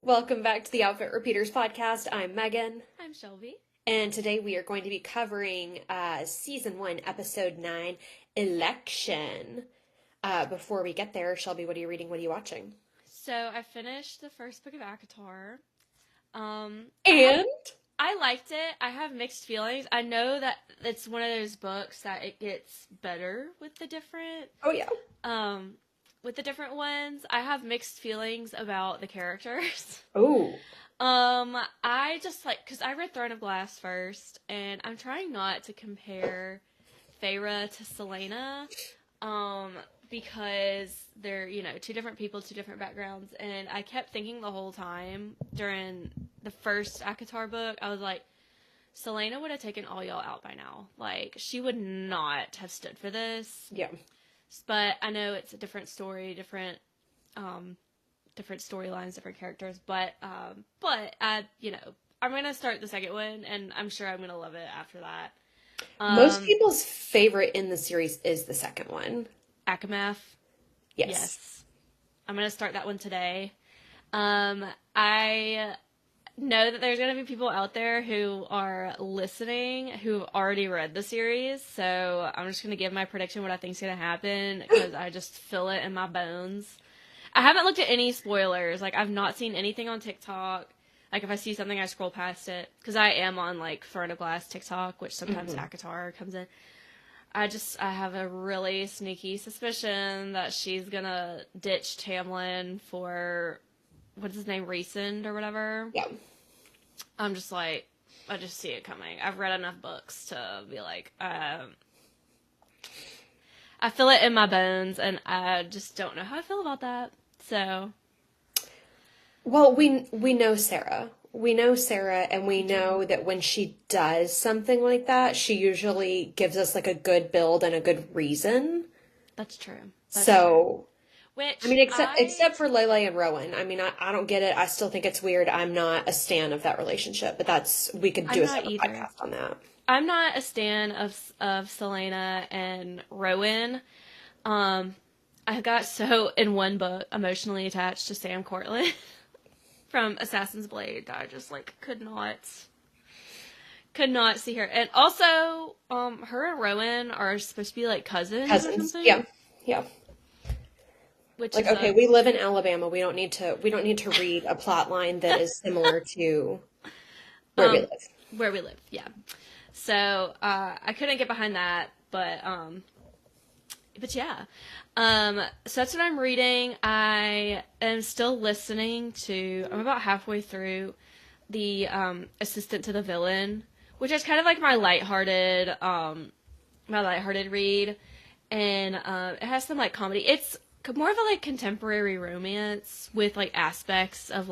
Welcome back to the Outfit Repeaters podcast. I'm Megan, I'm Shelby. and today we are going to be covering Season 1, Episode 9, Election. Before we get there, Shelby, what are you reading? What are you watching? So I finished the first book of Akatar. And? I liked it. I have mixed feelings. I know that it's one of those books that it gets better with the different Oh, yeah. with the different ones. I have mixed feelings about the characters. Oh. I just because I read Throne of Glass first, and I'm trying not to compare Feyre to Selena, because they're, two different people, two different backgrounds, and I kept thinking the whole time during the first ACOTAR book, I was like, Selena would have taken all y'all out by now. Like, she would not have stood for this. Yeah. But I know it's a different story, different storylines, different characters. But I, I'm gonna start the second one, and I'm sure I'm gonna love it after that. Most people's favorite in the series is the second one. Akamath. Yes. I'm gonna start that one today. I know that there's going to be people out there who are listening who've already read the series, so I'm just going to give my prediction what I think is going to happen, because I just feel it in my bones. I haven't looked at any spoilers. Like, I've not seen anything on TikTok. Like, if I see something, I scroll past it, because I am on, like, Throne of Glass TikTok, which sometimes ACOTAR comes in. I have a really sneaky suspicion that she's going to ditch Tamlin for, what's his name, Rhysand or whatever. Yeah. I'm just like, I just see it coming. I've read enough books to be like, I feel it in my bones, and I just don't know how I feel about that. So, well, we know Sarah. We know Sarah, and we know that when she does something like that, she usually gives us like a good build and a good reason. That's true. True. Which, I mean, except for Lele and Rowan. I mean, I don't get it. I still think it's weird. I'm not a stan of that relationship, but we could do a separate podcast on that. I'm not a stan of Selena and Rowan. I got so, in one book, emotionally attached to Sam Cortland from Assassin's Blade that I just, could not see her. And also, her and Rowan are supposed to be, cousins or something. Yeah, yeah. Which okay, we live in Alabama. We don't need to read a plot line that is similar to where we live. Where we live, yeah. So, I couldn't get behind that, but yeah. So that's what I'm reading. I am still listening to, I'm about halfway through the, Assistant to the Villain, which is kind of like my lighthearted read. And, it has some, comedy. It's more of a, contemporary romance with, aspects of,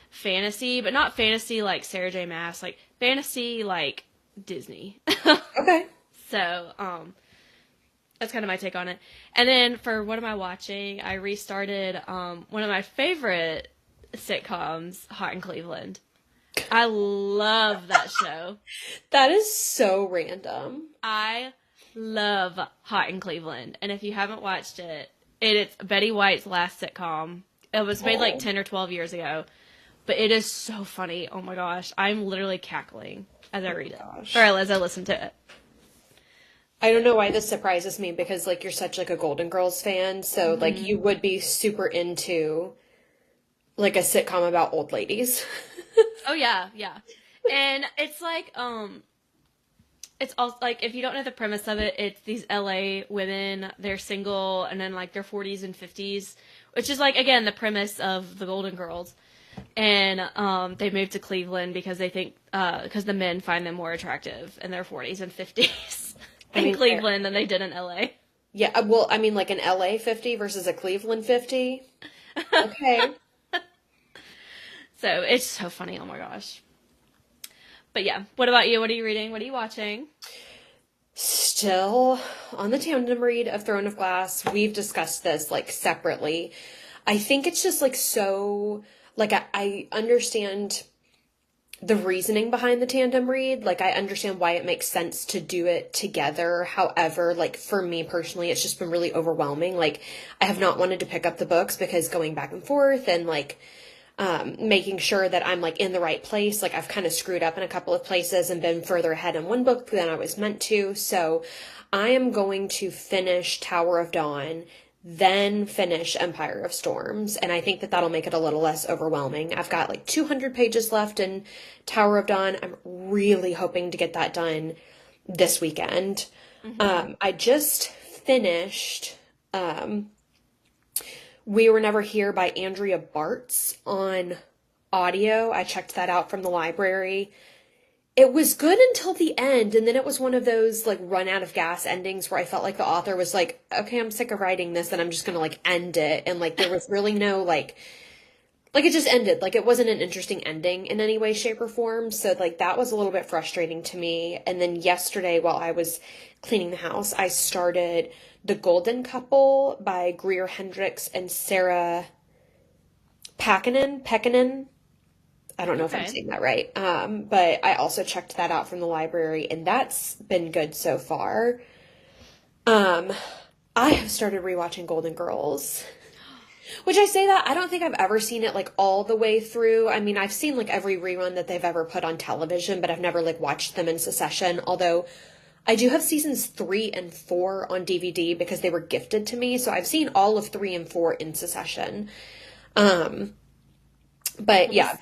fantasy, but not fantasy like Sarah J. Maas, fantasy like Disney. Okay. So, that's kind of my take on it. And then for what am I watching, I restarted one of my favorite sitcoms, Hot in Cleveland. I love that show. That is so random. I love Hot in Cleveland. And if you haven't watched it, it's Betty White's last sitcom. It was made 10 or 12 years ago. But it is so funny. Oh my gosh. I'm literally cackling as I read it. Or as I listen to it. I don't know why this surprises me, because you're such a Golden Girls fan, so you would be super into a sitcom about old ladies. Oh yeah, yeah. And it's it's also if you don't know the premise of it, it's these LA women, they're single, and then their 40s and 50s, which is again the premise of the Golden Girls. And they moved to Cleveland because they think because the men find them more attractive in their 40s and 50s in Cleveland than they did in LA. Yeah, well, I mean, an LA 50 versus a Cleveland 50. Okay. So it's so funny. Oh my gosh. But yeah, what about you? What are you reading? What are you watching? Still on the tandem read of Throne of Glass. We've discussed this separately. I think it's just so I understand the reasoning behind the tandem read. I understand why it makes sense to do it together. However, for me personally, it's just been really overwhelming. I have not wanted to pick up the books because going back and forth and making sure that I'm like in the right place. Like I've kind of screwed up in a couple of places and been further ahead in one book than I was meant to. So I am going to finish Tower of Dawn, then finish Empire of Storms. And I think that that'll make it a little less overwhelming. I've got like 200 pages left in Tower of Dawn. I'm really hoping to get that done this weekend. I just finished We Were Never Here by Andrea Bartz on audio. I checked that out from the library. It was good until the end, and then it was one of those like run out of gas endings where I felt like the author was like, okay, I'm sick of writing this and I'm just gonna like end it. And like there was really no like it just ended. Like it wasn't an interesting ending in any way, shape, or form. So like that was a little bit frustrating to me. And then yesterday while I was cleaning the house, I started The Golden Couple by Greer Hendricks and Sarah Pekkanen. I don't know if I'm saying that right. But I also checked that out from the library, and that's been good so far. I have started rewatching Golden Girls, which I say that I don't think I've ever seen it like all the way through. I mean, I've seen like every rerun that they've ever put on television, but I've never like watched them in succession. Although I do have seasons 3 and 4 on DVD because they were gifted to me. So I've seen all of 3 and 4 in succession. But yeah,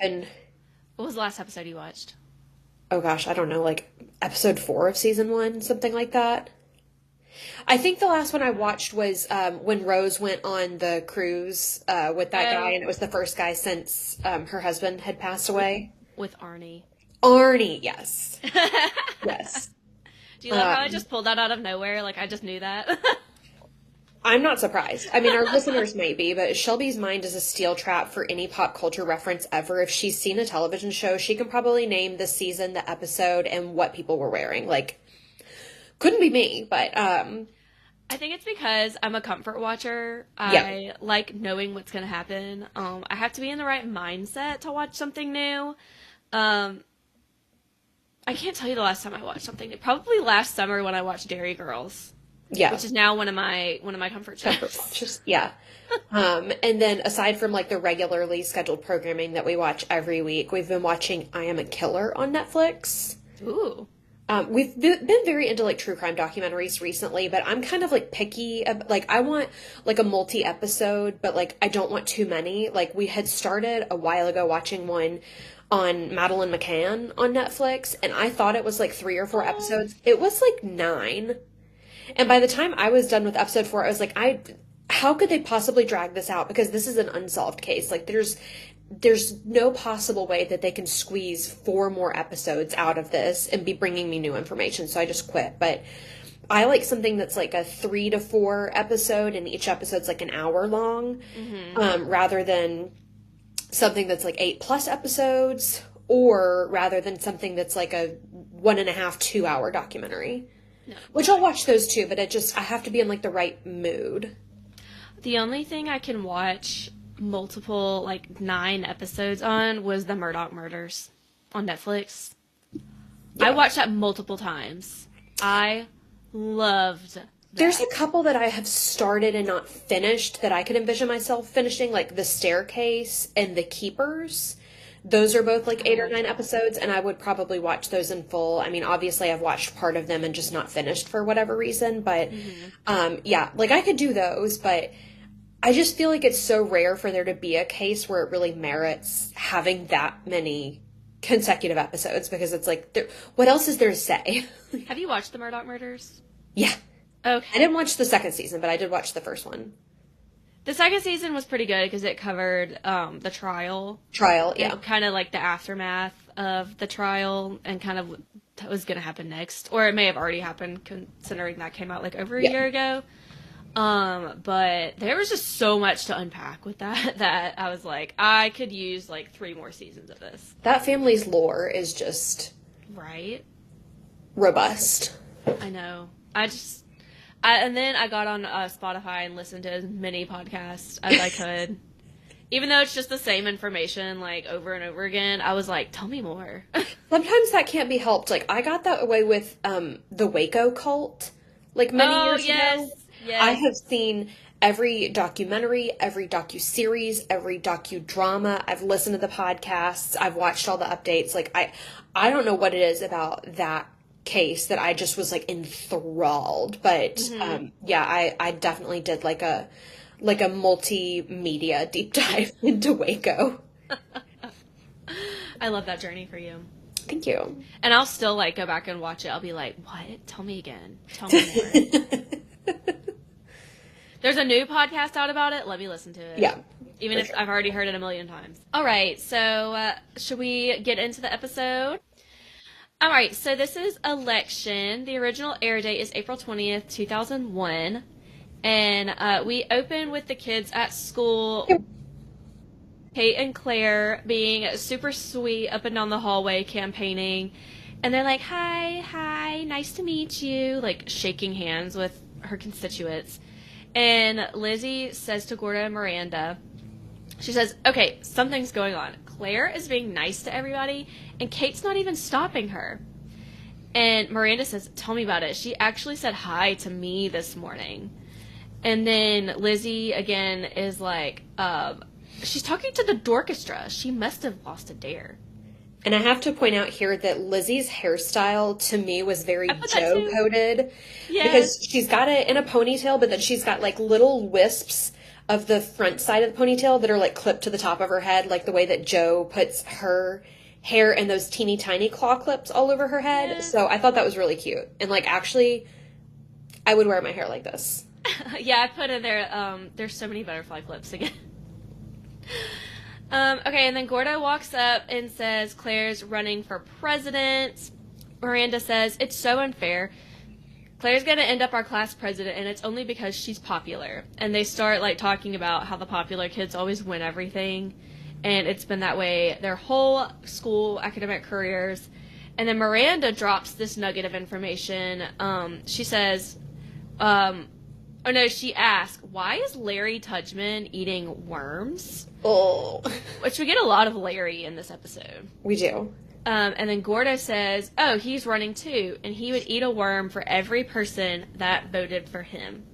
What was the last episode you watched? Oh gosh, I don't know, like episode 4 of season 1, something like that. I think the last one I watched was when Rose went on the cruise with that guy, and it was the first guy since her husband had passed away. With Arnie. Arnie, yes. Yes. Do you love how I just pulled that out of nowhere? Like, I just knew that. I'm not surprised. I mean, our listeners may be, but Shelby's mind is a steel trap for any pop culture reference ever. If she's seen a television show, she can probably name the season, the episode, and what people were wearing. Like, couldn't be me, but I think it's because I'm a comfort watcher. I like knowing what's going to happen. I have to be in the right mindset to watch something new. I can't tell you the last time I watched something new. Probably last summer when I watched Dairy Girls. Yeah. Which is now one of my comfort shows. Just, yeah. And then aside from like the regularly scheduled programming that we watch every week, we've been watching I Am a Killer on Netflix. Ooh. We've been very into like true crime documentaries recently, but I'm kind of like picky. Like I want like a multi-episode, but like I don't want too many. Like we had started a while ago watching one on Madeline McCann on Netflix, and I thought it was like 3 or 4 episodes. It was like 9. And by the time I was done with episode 4, I was like, how could they possibly drag this out? Because this is an unsolved case. Like there's no possible way that they can squeeze 4 more episodes out of this and be bringing me new information. So I just quit. But I like something that's like a 3 to 4 episode, and each episode's like an hour long, rather than something that's like 8+ episodes, or rather than something that's like a 1.5, 2 hour documentary. No. Which I'll watch those too, but I have to be in like the right mood. The only thing I can watch multiple, like 9 episodes on was the Murdoch Murders on Netflix. Yeah. I watched that multiple times. I loved that. There's a couple that I have started and not finished that I could envision myself finishing, like The Staircase and The Keepers. Those are both like 8 or 9 episodes, and I would probably watch those in full. I mean, obviously I've watched part of them and just not finished for whatever reason, but yeah, like I could do those, but I just feel like it's so rare for there to be a case where it really merits having that many consecutive episodes, because it's like, what else is there to say? Have you watched the Murdoch Murders? Yeah. Okay. I didn't watch the second season, but I did watch the first one. The second season was pretty good because it covered the trial. Yeah. Kind of like the aftermath of the trial and kind of what was going to happen next. Or it may have already happened, considering that came out like over a year ago. But there was just so much to unpack with that I was like, I could use like 3 more seasons of this. That family's lore is just... Right? Robust. I know. And then I got on Spotify and listened to as many podcasts as I could. Even though it's just the same information, like, over and over again, I was like, tell me more. Sometimes that can't be helped. Like, I got that away with the Waco cult, like, many years ago. Yes. I have seen every documentary, every docuseries, every docudrama. I've listened to the podcasts. I've watched all the updates. Like, I don't know what it is about that case that I just was like enthralled. But yeah, I definitely did like a multimedia deep dive into Waco. I love that journey for you. Thank you. And I'll still like go back and watch it. I'll be like, what? Tell me again. Tell me more. There's a new podcast out about it. Let me listen to it. Yeah. Even if I've already heard it a million times. All right. So should we get into the episode? All right. So this is Election. The original air date is April 20th, 2001. And we open with the kids at school. Kate and Claire being super sweet up and down the hallway campaigning. And they're like, hi, nice to meet you. Like shaking hands with her constituents. And Lizzie says to Gordo and Miranda, she says, okay, something's going on. Claire is being nice to everybody, and Kate's not even stopping her. And Miranda says, tell me about it. She actually said hi to me this morning. And then Lizzie, again, is like, she's talking to the Dorchestra. She must have lost a dare. And I have to point out here that Lizzie's hairstyle to me was very Joe-coded. Yes. Because she's got it in a ponytail, but then she's got like little wisps of the front side of the ponytail that are like clipped to the top of her head, like the way that Joe puts her hair in those teeny tiny claw clips all over her head. Yeah. So I thought that was really cute. And like actually, I would wear my hair like this. Yeah, I put in there, there's so many butterfly clips again. Okay, and then Gordo walks up and says Claire's running for president. Miranda says, it's so unfair. Claire's going to end up our class president, and it's only because she's popular. And they start, like, talking about how the popular kids always win everything. And it's been that way their whole school academic careers. And then Miranda drops this nugget of information. She says, she asks, why is Larry Tudgman eating worms? Oh. Which we get a lot of Larry in this episode. We do. And then Gordo says, oh, he's running too, and he would eat a worm for every person that voted for him.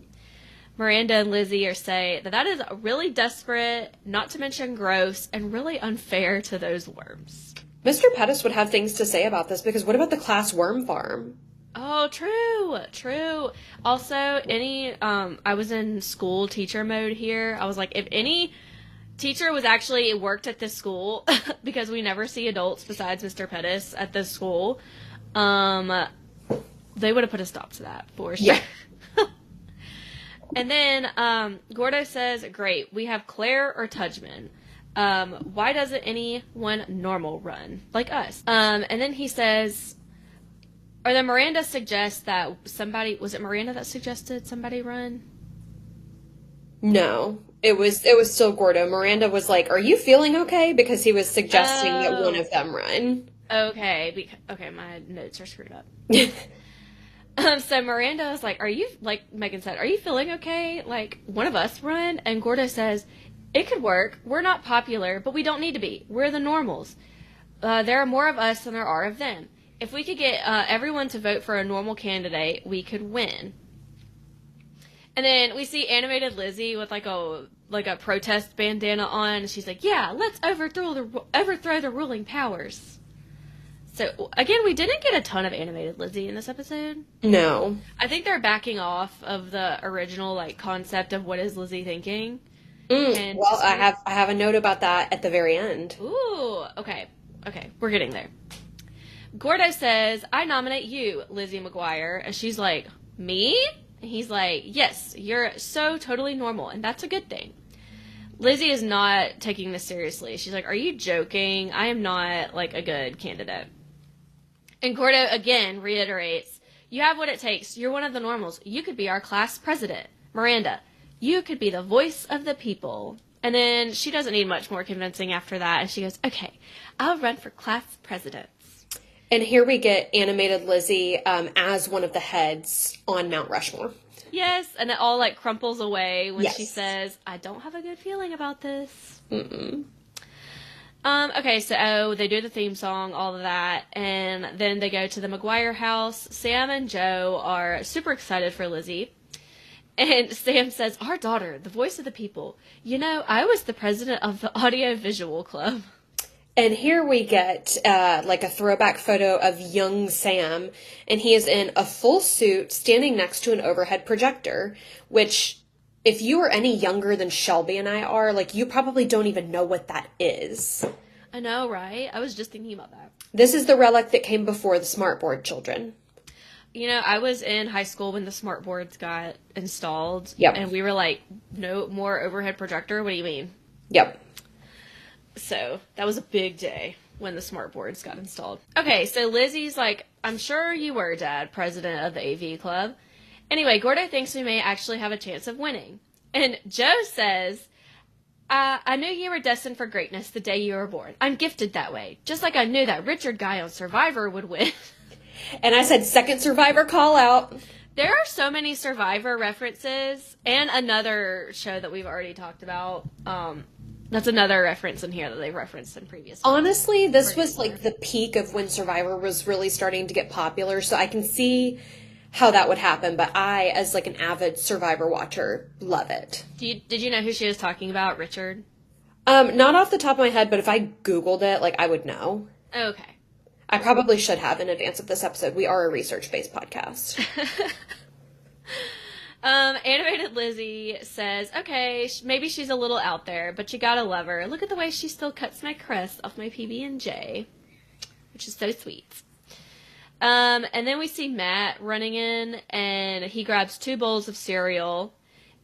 Miranda and Lizzie say that is really desperate, not to mention gross, and really unfair to those worms. Mr. Pettis would have things to say about this, because what about the class worm farm? Oh, true. Also, I was in school teacher mode here. I was like, if any teacher was actually worked at this school, because we never see adults besides Mr. Pettis at this school, they would have put a stop to that for sure. Yeah. And then Gordo says, great, we have Claire or Tudgman. Why doesn't anyone normal run like us? And then he says, or then Miranda suggests that was it Miranda that suggested somebody run? No, it was still Gordo. Miranda was like, are you feeling okay? Because he was suggesting that one of them run. Okay, my notes are screwed up. So Miranda was like, like Megan said, are you feeling okay? Like, one of us run? And Gordo says, it could work. We're not popular, but we don't need to be. We're the normals. There are more of us than there are of them. If we could get everyone to vote for a normal candidate, we could win. And then we see animated Lizzie with like a protest bandana on. And she's like, yeah, let's overthrow the ruling powers. So, again, we didn't get a ton of animated Lizzie in this episode. No. I think they're backing off of the original, like, concept of what is Lizzie thinking. Well, I have a note about that at the very end. Ooh, okay, we're getting there. Gordo says, I nominate you, Lizzie McGuire. And she's like, me? And he's like, yes, you're so totally normal, and that's a good thing. Lizzie is not taking this seriously. She's like, are you joking? I am not, like, a good candidate. And Gordo, again, reiterates, you have what it takes. You're one of the normals. You could be our class president. Miranda, you could be the voice of the people. And then she doesn't need much more convincing after that. And she goes, okay, I'll run for class president. And here we get animated Lizzie as one of the heads on Mount Rushmore. Yes, and it all, like, crumples away when she says, I don't have a good feeling about this. Mm-mm. Okay, so they do the theme song, all of that, and then they go to the McGuire house. Sam and Joe are super excited for Lizzie. And Sam says, our daughter, the voice of the people. You know, I was the president of the Audio Visual Club. And here we get like a throwback photo of young Sam, and he is in a full suit standing next to an overhead projector, which if you are any younger than Shelby and I are, like, you probably don't even know what that is. I know, right? I was just thinking about that. This is the relic that came before the smartboard children. You know, I was in high school when the smart boards got installed. Yep. And we were like, no more overhead projector? What do you mean? Yep. So that was a big day when the smart boards got installed. Okay, so Lizzie's like, I'm sure you were, Dad, president of the AV club. Anyway, Gordo thinks we may actually have a chance of winning. And Joe says, I knew you were destined for greatness the day you were born. I'm gifted that way. Just like I knew that Richard guy on Survivor would win. And I said second Survivor call out. There are so many Survivor references, and another show that we've already talked about. That's another reference in here that they've referenced in previous. Honestly, this was like the peak of when Survivor was really starting to get popular, so I can see how that would happen, but I, as like an avid Survivor watcher, love it. Did you know who she was talking about, Richard? Not off the top of my head, but if I Googled it, like, I would know. Okay. I probably should have in advance of this episode. We are a research-based podcast. Animated Lizzie says, okay, maybe she's a little out there, but you gotta love her. Look at the way she still cuts my crust off my PB&J, which is so sweet. And then we see Matt running in, and he grabs 2 bowls of cereal,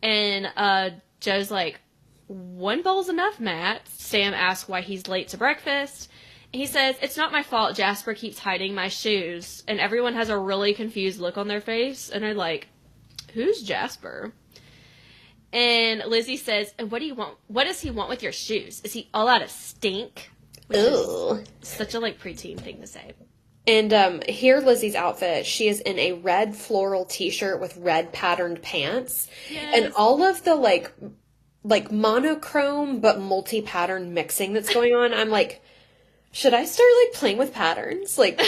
and Joe's like, 1 bowl's enough, Matt. Sam asks why he's late to breakfast. He says, it's not my fault Jasper keeps hiding my shoes. And everyone has a really confused look on their face. And they're like, who's Jasper? And Lizzie says, and what do you want? What does he want with your shoes? Is he all out of stink? Which Ooh. is such a, like, preteen thing to say. And here Lizzie's outfit, she is in a red floral t-shirt with red patterned pants. Yes. And all of the, like monochrome but multi-pattern mixing that's going on, I'm like, should I start, like, playing with patterns? Like,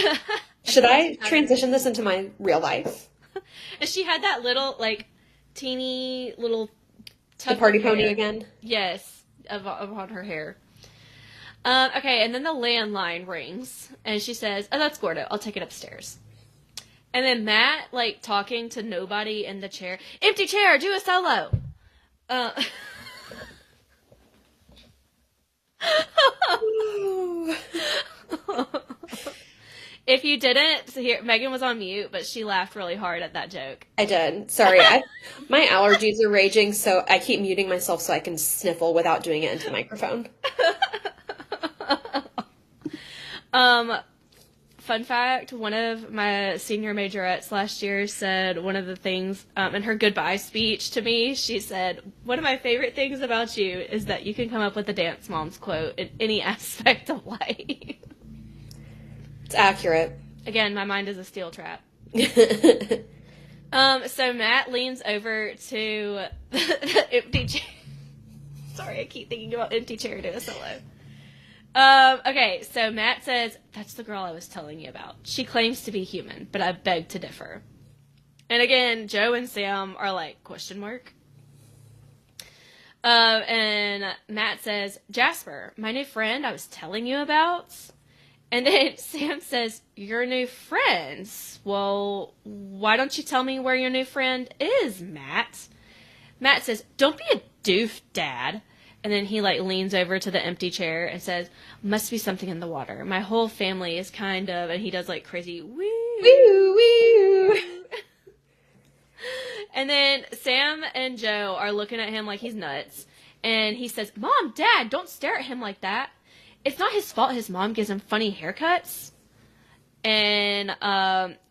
should I transition this into my real life? And she had that little, like, teeny little... The party pony again? Yes, on her hair. Okay, and then the landline rings, and she says, oh, that's Gordo. I'll take it upstairs. And then Matt, like, talking to nobody in the chair. Empty chair, do a solo. If you didn't hear, Megan was on mute, but she laughed really hard at that joke. I did. Sorry. My allergies are raging, so I keep muting myself so I can sniffle without doing it into the microphone. Fun fact, one of my senior majorettes last year said one of the things, in her goodbye speech to me, she said, one of my favorite things about you is that you can come up with a Dance Moms quote in any aspect of life. It's accurate. Again, my mind is a steel trap. So Matt leans over to the empty chair. Sorry, I keep thinking about empty chair to a solo. Okay, so Matt says, that's the girl I was telling you about. She claims to be human, but I beg to differ. And again, Joe and Sam are like, question mark? And Matt says, Jasper, my new friend I was telling you about. And then Sam says, your new friends? Well, why don't you tell me where your new friend is, Matt? Matt says, don't be a doof, Dad. And then he, like, leans over to the empty chair and says, must be something in the water. My whole family is kind of, and he does, like, crazy woo, woo, woo. And then Sam and Joe are looking at him like he's nuts. And he says, Mom, Dad, don't stare at him like that. It's not his fault his mom gives him funny haircuts. And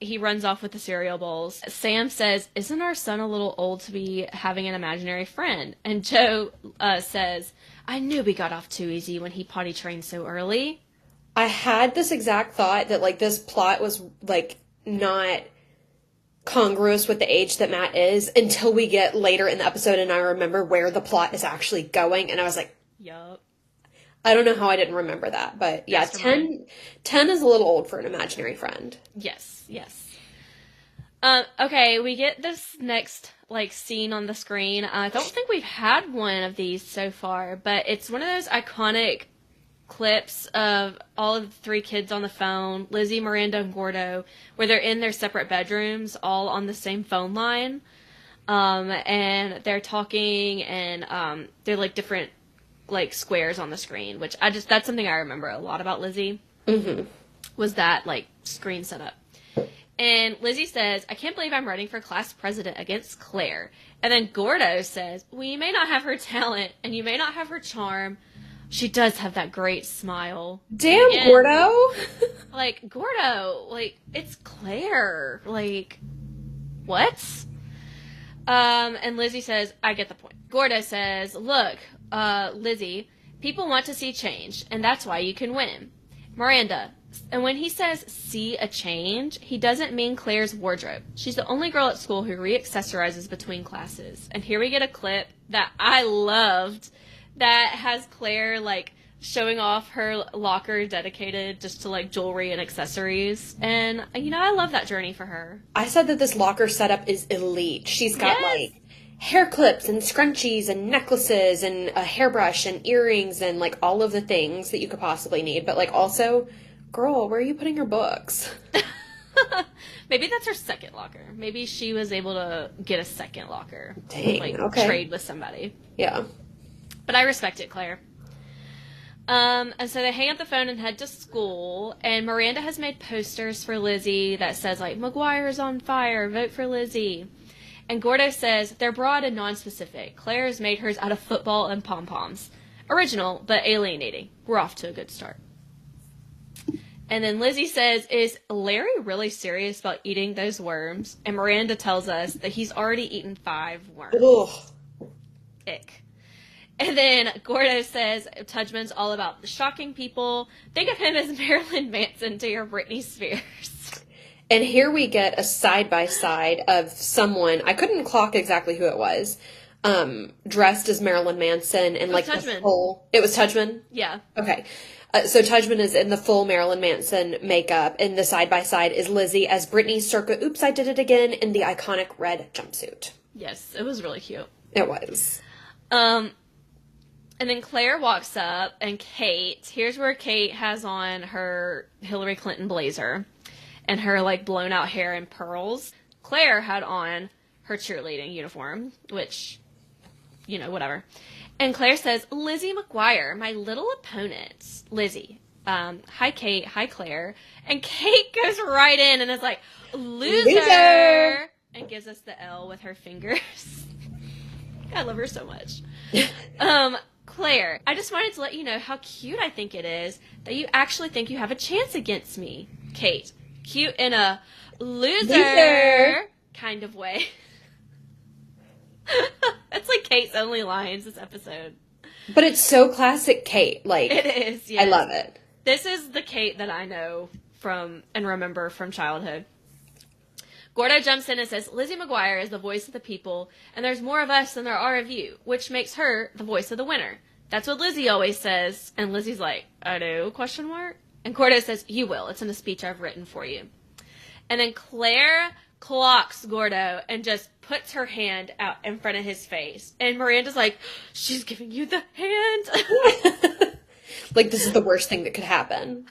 he runs off with the cereal bowls. Sam says, isn't our son a little old to be having an imaginary friend? And Joe says, I knew we got off too easy when he potty trained so early. I had this exact thought that, like, this plot was, like, not congruous with the age that Matt is until we get later in the episode and I remember where the plot is actually going. And I was like, yup. I don't know how I didn't remember that, but yeah, 10 is a little old for an imaginary friend. Yes, yes. Okay, we get this next like scene on the screen. I don't think we've had one of these so far, but it's one of those iconic clips of all of the three kids on the phone, Lizzie, Miranda, and Gordo, where they're in their separate bedrooms, all on the same phone line. And they're talking, and they're like different like squares on the screen, which that's something I remember a lot about Lizzie. Mm-hmm. Was that like screen setup. And Lizzie says, I can't believe I'm running for class president against Claire. And then Gordo says, well, you may not have her talent and you may not have her charm. She does have that great smile. Damn, again, Gordo. Like, Gordo, like, it's Claire. Like, what? And Lizzie says, I get the point. Gordo says, look, Lizzie, people want to see change, and that's why you can win. Miranda, and when he says see a change, he doesn't mean Claire's wardrobe. She's the only girl at school who re-accessorizes between classes. And here we get a clip that I loved that has Claire, like, showing off her locker dedicated just to, like, jewelry and accessories. And, you know, I love that journey for her. I said that this locker setup is elite. She's got, like, hair clips and scrunchies and necklaces and a hairbrush and earrings and, like, all of the things that you could possibly need. But, like, also, girl, where are you putting your books? Maybe that's her second locker. Maybe she was able to get a second locker. Dang, like, okay. Trade with somebody. Yeah. But I respect it, Claire. And so they hang up the phone and head to school, and Miranda has made posters for Lizzie that says, like, McGuire's on fire, vote for Lizzie. And Gordo says, they're broad and non-specific. Claire has made hers out of football and pom-poms. Original, but alienating. We're off to a good start. And then Lizzie says, is Larry really serious about eating those worms? And Miranda tells us that he's already eaten 5 worms. Ugh. Ick. And then Gordo says Tudgman's all about the shocking people. Think of him as Marilyn Manson to your Britney Spears. And here we get a side-by-side of someone, I couldn't clock exactly who it was, dressed as Marilyn Manson and like Tudgman. the full... It was Tudgman? Yeah. Okay. So Tudgman is in the full Marilyn Manson makeup, and the side-by-side is Lizzie as Britney circa Oops, I Did It Again in the iconic red jumpsuit. Yes, it was really cute. It was. And then Claire walks up, and here's where Kate has on her Hillary Clinton blazer and her, like, blown out hair and pearls. Claire had on her cheerleading uniform, which, you know, whatever. And Claire says, Lizzie McGuire, my little opponent. Lizzie, hi Kate, hi Claire. And Kate goes right in and is like, loser! And gives us the L with her fingers. I love her so much. Claire, I just wanted to let you know how cute I think it is that you actually think you have a chance against me. Kate, cute in a loser kind of way. That's like Kate's only lines this episode. But it's so classic Kate. Like, it is, yes. I love it. This is the Kate that I know from and remember from childhood. Gordo jumps in and says, Lizzie McGuire is the voice of the people, and there's more of us than there are of you, which makes her the voice of the winner. That's what Lizzie always says. And Lizzie's like, I do, ? And Gordo says, you will. It's in a speech I've written for you. And then Claire clocks Gordo and just puts her hand out in front of his face. And Miranda's like, she's giving you the hand. Like, this is the worst thing that could happen.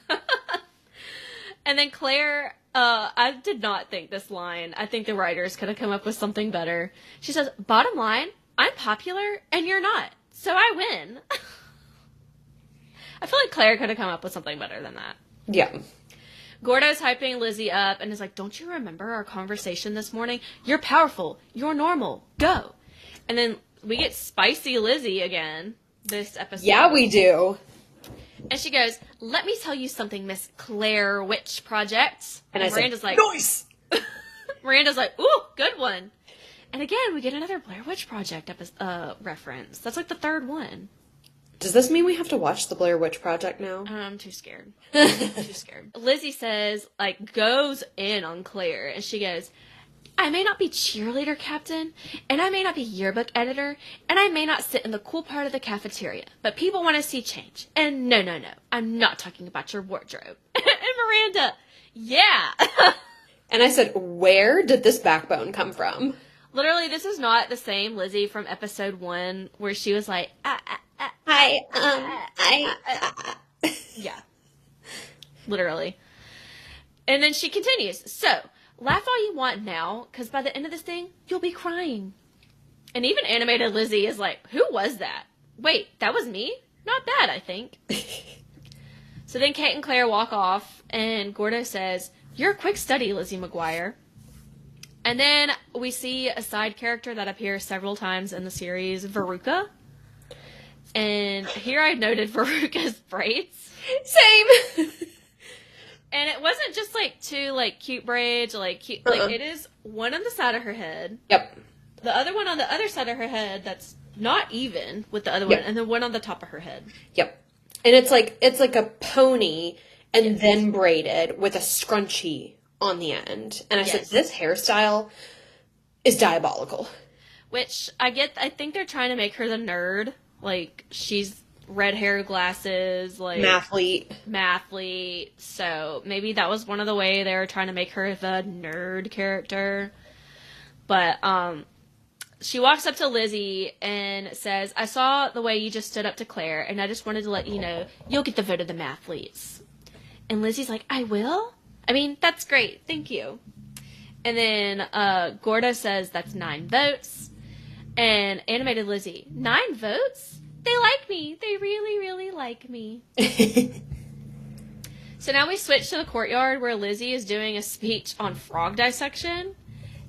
And then Claire, I did not think this line. I think the writers could have come up with something better. She says, bottom line, I'm popular and you're not. So I win. I feel like Claire could have come up with something better than that. Yeah. Gordo's hyping Lizzie up and is like, don't you remember our conversation this morning? You're powerful. You're normal. Go. And then we get spicy Lizzie again this episode. Yeah, we do. And she goes, let me tell you something, Miss Claire Witch Project. And I Miranda's said, like, nice! Miranda's like, ooh, good one. And again, we get another Blair Witch Project reference. That's like the 3rd one. Does this mean we have to watch the Blair Witch Project now? I'm too scared. Too scared. Lizzie says, like, goes in on Claire. And she goes, I may not be cheerleader captain, and I may not be yearbook editor, and I may not sit in the cool part of the cafeteria, but people want to see change. And no, I'm not talking about your wardrobe. And Miranda, yeah. And I said, where did this backbone come from? Literally, this is not the same Lizzie from episode 1 where she was like, yeah. Literally. And then she continues. So, laugh all you want now, because by the end of this thing, you'll be crying. And even animated Lizzie is like, who was that? Wait, that was me? Not bad, I think. So then Kate and Claire walk off, and Gordo says, you're a quick study, Lizzie McGuire. And then we see a side character that appears several times in the series, Veruca. And here I noted Veruca's braids. Same. And it wasn't just, like, two, like, cute braids, like, cute, like, it is one on the side of her head. Yep. The other one on the other side of her head that's not even with the other one, and then one on the top of her head. Yep. And it's like a pony and then braided with a scrunchie on the end. And I said, this hairstyle is diabolical. Which, I think they're trying to make her the nerd. Like, she's red hair, glasses, like... Mathlete. So, maybe that was one of the way they were trying to make her the nerd character. But, she walks up to Lizzie and says, I saw the way you just stood up to Claire, and I just wanted to let you know, you'll get the vote of the mathletes. And Lizzie's like, I will? I mean, that's great. Thank you. And then Gordo says that's 9 votes. And animated Lizzie, 9 votes? They like me. They really, really like me. So now we switch to the courtyard where Lizzie is doing a speech on frog dissection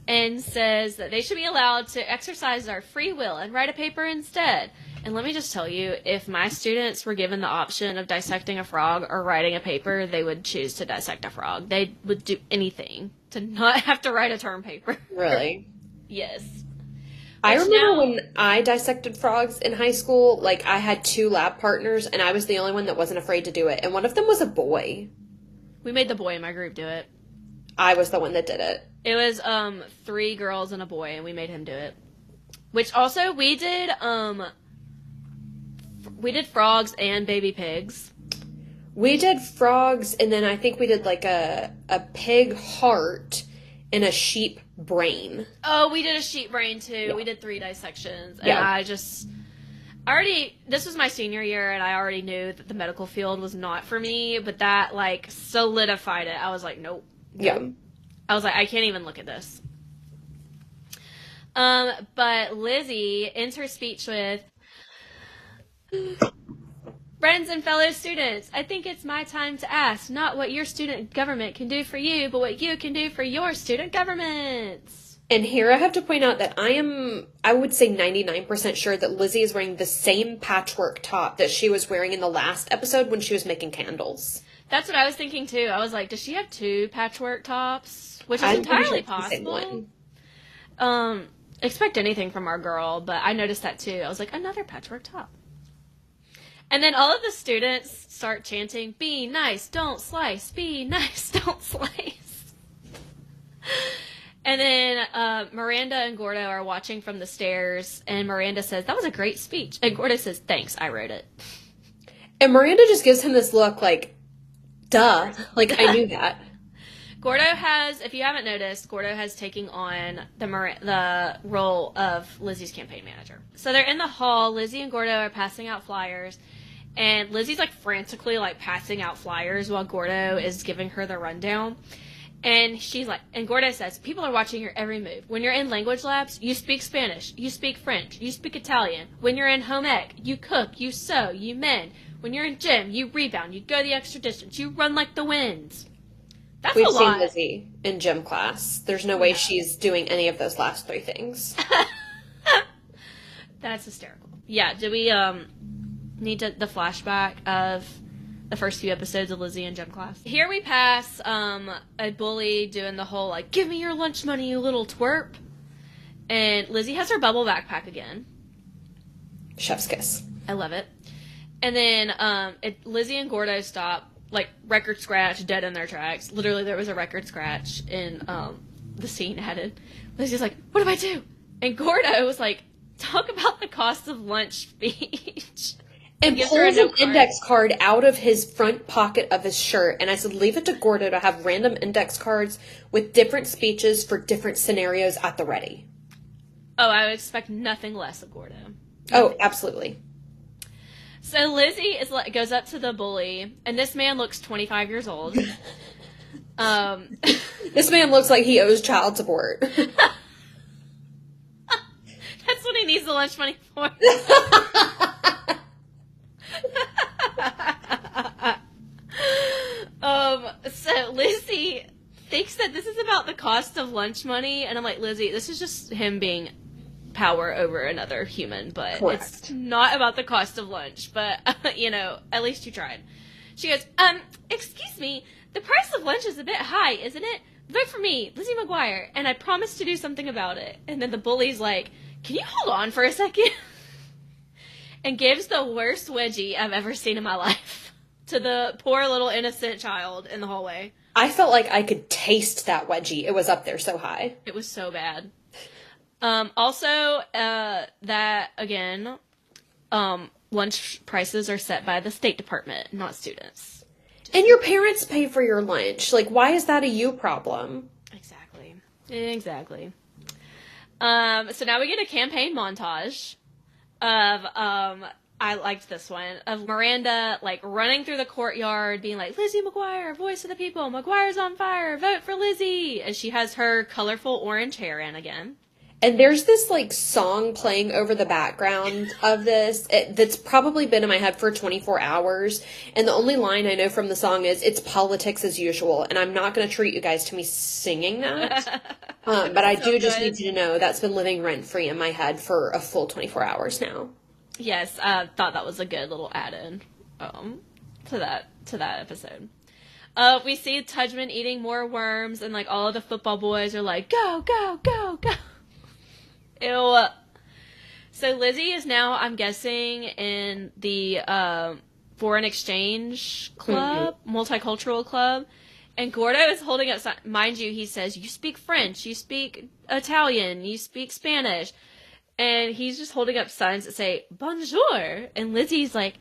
and says that they should be allowed to exercise their free will and write a paper instead. And let me just tell you, if my students were given the option of dissecting a frog or writing a paper, they would choose to dissect a frog. They would do anything to not have to write a term paper. Really? Yes. I remember when I dissected frogs in high school, like, I had 2 lab partners, and I was the only one that wasn't afraid to do it. And one of them was a boy. We made the boy in my group do it. I was the one that did it. It was 3 girls and a boy, and we made him do it. Which also, we did frogs and baby pigs. We did frogs, and then I think we did, like, a pig heart and a sheep brain. Oh, we did a sheep brain, too. Yeah. We did 3 dissections. And this was my senior year, and I already knew that the medical field was not for me, but that, like, solidified it. I was like, nope. Yeah. I was like, I can't even look at this. But Lizzie ends her speech with, friends and fellow students, I think it's my time to ask not what your student government can do for you, but what you can do for your student governments. And here I have to point out that I would say 99% sure that Lizzie is wearing the same patchwork top that she was wearing in the last episode when she was making candles. That's what I was thinking, too. I was like, does she have 2 patchwork tops? Which is entirely possible. Expect anything from our girl, but I noticed that, too. I was like, another patchwork top. And then all of the students start chanting, be nice, don't slice, be nice, don't slice. And then Miranda and Gordo are watching from the stairs, and Miranda says, that was a great speech. And Gordo says, thanks, I wrote it. And Miranda just gives him this look like, duh, like I knew that. Gordo has, if you haven't noticed, Gordo has taken on the role of Lizzie's campaign manager. So they're in the hall. Lizzie and Gordo are passing out flyers. And Lizzie's, like, frantically, like, passing out flyers while Gordo is giving her the rundown. And she's like, and Gordo says, people are watching your every move. When you're in language labs, you speak Spanish, you speak French, you speak Italian. When you're in home ec, you cook, you sew, you mend. When you're in gym, you rebound, you go the extra distance, you run like the winds. That's We've a lot. seen Lizzie in gym class. There's no way she's doing any of those last 3 things. That's hysterical. Yeah, do we need the flashback of the first few episodes of Lizzie in gym class? Here we pass a bully doing the whole, like, give me your lunch money, you little twerp. And Lizzie has her bubble backpack again. Chef's kiss. I love it. And then Lizzie and Gordo stop, like, record scratch, dead in their tracks. Literally, there was a record scratch in the scene added. Lizzie's like, what do I do? And Gordo was like, talk about the cost of lunch speech. And pulls an index card out of his front pocket of his shirt. And I said, leave it to Gordo to have random index cards with different speeches for different scenarios at the ready. Oh, I would expect nothing less of Gordo. Oh, absolutely. So Lizzie goes up to the bully, and this man looks 25 years old. This man looks like he owes child support. That's what he needs the lunch money for. So Lizzie thinks that this is about the cost of lunch money, and I'm like, Lizzie, this is just him being power over another human, but Correct. It's not about the cost of lunch, but, at least you tried. She goes, excuse me, the price of lunch is a bit high, isn't it? Vote for me, Lizzie McGuire, and I promise to do something about it. And then the bully's like, can you hold on for a second? And gives the worst wedgie I've ever seen in my life to the poor little innocent child in the hallway. I felt like I could taste that wedgie. It was up there so high. It was so bad. Also, that, again, lunch prices are set by the State Department, not students. And your parents pay for your lunch. Like, why is that a you problem? Exactly. So now we get a campaign montage of, I liked this one, of Miranda, running through the courtyard, being like, Lizzie McGuire, voice of the people, McGuire's on fire, vote for Lizzie! And she has her colorful orange hair in again. And there's this, song playing over the background of this that's probably been in my head for 24 hours. And the only line I know from the song is, it's politics as usual. And I'm not going to treat you guys to me singing that. But I do just need you to know that's been living rent-free in my head for a full 24 hours now. Yes, I thought that was a good little add-in to that episode. We see Tudgman eating more worms, and, all of the football boys are like, go, go, go, go. Ew. So Lizzie is now, I'm guessing, in the foreign exchange club, multicultural club, and Gordo is holding up, mind you, he says, you speak French, you speak Italian, you speak Spanish, and he's just holding up signs that say, bonjour, and Lizzie's like,